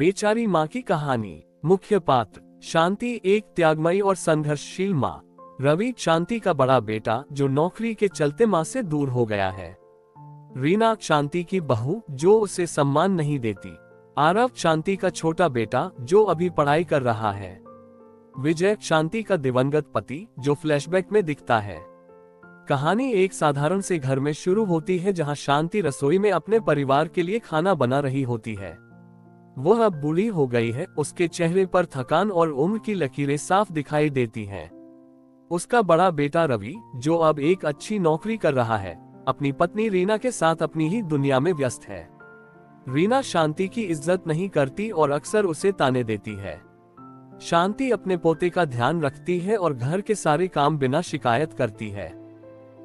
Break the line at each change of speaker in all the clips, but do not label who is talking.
बेचारी माँ की कहानी। मुख्य पात्र शांति एक त्यागमयी और संघर्षशील माँ। रवि शांति का बड़ा बेटा जो नौकरी के चलते माँ से दूर हो गया है। रीना शांति की बहू जो उसे सम्मान नहीं देती। आरव शांति का छोटा बेटा जो अभी पढ़ाई कर रहा है। विजय शांति का दिवंगत पति जो फ्लैशबैक में दिखता है। कहानी एक साधारण से घर में शुरू होती है जहां शांति रसोई में अपने परिवार के लिए खाना बना रही होती है। वह अब बूढ़ी हो गई है, उसके चेहरे पर थकान और उम्र की लकीरें साफ दिखाई देती हैं। उसका बड़ा बेटा रवि जो अब एक अच्छी नौकरी कर रहा है, अपनी पत्नी रीना के साथ अपनी ही दुनिया में व्यस्त है। रीना शांति की इज्जत नहीं करती और अक्सर उसे ताने देती है। शांति अपने पोते का ध्यान रखती है और घर के सारे काम बिना शिकायत करती है।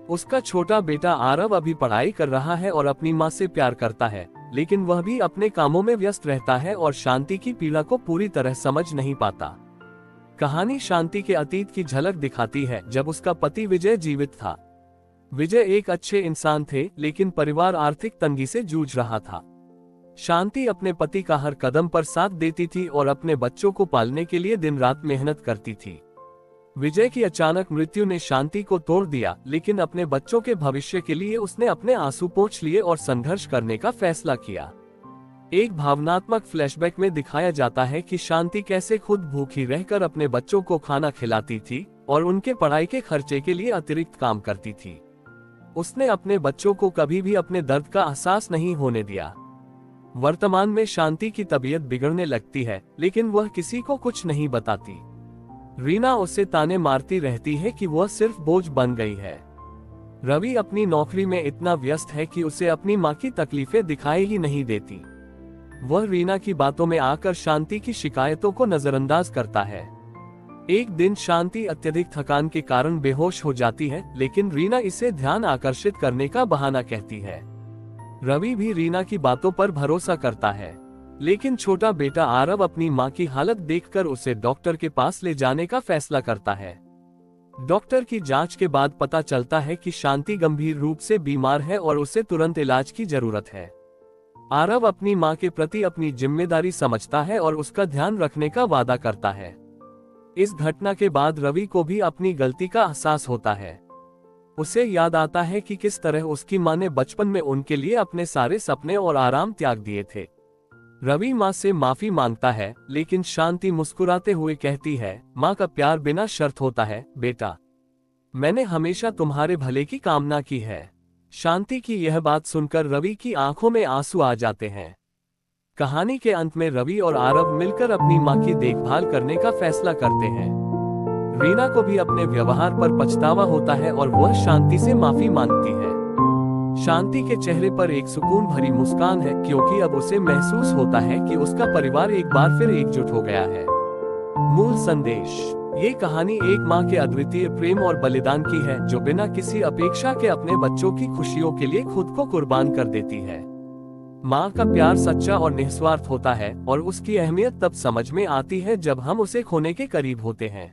उसका छोटा बेटा आरव अभी पढ़ाई कर रहा है और अपनी माँ से प्यार करता है, लेकिन वह भी अपने कामों में व्यस्त रहता है और शांति की पीड़ा को पूरी तरह समझ नहीं पाता। कहानी शांति के अतीत की झलक दिखाती है जब उसका पति विजय जीवित था। विजय एक अच्छे इंसान थे, लेकिन परिवार आर्थिक तंगी से जूझ रहा था। शांति अपने पति का हर कदम पर साथ देती थी और अपने बच्चों को पालने के लिए दिन रात मेहनत करती थी। विजय की अचानक मृत्यु ने शांति को तोड़ दिया, लेकिन अपने बच्चों के भविष्य के लिए उसने अपने आंसू पोंछ लिए और संघर्ष करने का फैसला किया। एक भावनात्मक फ्लैशबैक में दिखाया जाता है कि शांति कैसे खुद भूखी रहकर अपने बच्चों को खाना खिलाती थी और उनके पढ़ाई के खर्चे के लिए अतिरिक्त काम करती थी। उसने अपने बच्चों को कभी भी अपने दर्द का एहसास नहीं होने दिया। वर्तमान में शांति की तबीयत बिगड़ने लगती है, लेकिन वह किसी को कुछ नहीं बताती। रीना उसे ताने मारती रहती है कि वह सिर्फ बोझ बन गई है। रवि अपनी नौकरी में इतना व्यस्त है कि उसे अपनी माँ की तकलीफें दिखाई ही नहीं देती। वह रीना की बातों में आकर शांति की शिकायतों को नजरअंदाज करता है। एक दिन शांति अत्यधिक थकान के कारण बेहोश हो जाती है, लेकिन रीना इसे ध्यान आकर्षित करने का बहाना कहती है। रवि भी रीना की बातों पर भरोसा करता है, लेकिन छोटा बेटा आरव अपनी मां की हालत देखकर उसे डॉक्टर के पास ले जाने का फैसला करता है। डॉक्टर की जांच के बाद पता चलता है कि शांति गंभीर रूप से बीमार है और उसे तुरंत इलाज की जरूरत है। आरव अपनी मां के प्रति अपनी जिम्मेदारी समझता है और उसका ध्यान रखने का वादा करता है। इस घटना के बाद रवि को भी अपनी गलती का एहसास होता है। उसे याद आता है कि किस तरह उसकी मां ने बचपन में उनके लिए अपने सारे सपने और आराम त्याग दिए थे। रवि माँ से माफी मांगता है, लेकिन शांति मुस्कुराते हुए कहती है, माँ का प्यार बिना शर्त होता है बेटा। मैंने हमेशा तुम्हारे भले की कामना की है। शांति की यह बात सुनकर रवि की आंखों में आंसू आ जाते हैं। कहानी के अंत में रवि और आरव मिलकर अपनी माँ की देखभाल करने का फैसला करते हैं। रीना को भी अपने व्यवहार पर पछतावा होता है और वह शांति से माफी मांगती है। शांति के चेहरे पर एक सुकून भरी मुस्कान है, क्योंकि अब उसे महसूस होता है कि उसका परिवार एक बार फिर एकजुट हो गया है। मूल संदेश: ये कहानी एक माँ के अद्वितीय प्रेम और बलिदान की है, जो बिना किसी अपेक्षा के अपने बच्चों की खुशियों के लिए खुद को कुर्बान कर देती है। माँ का प्यार सच्चा और निस्वार्थ होता है और उसकी अहमियत तब समझ में आती है जब हम उसे खोने के करीब होते हैं।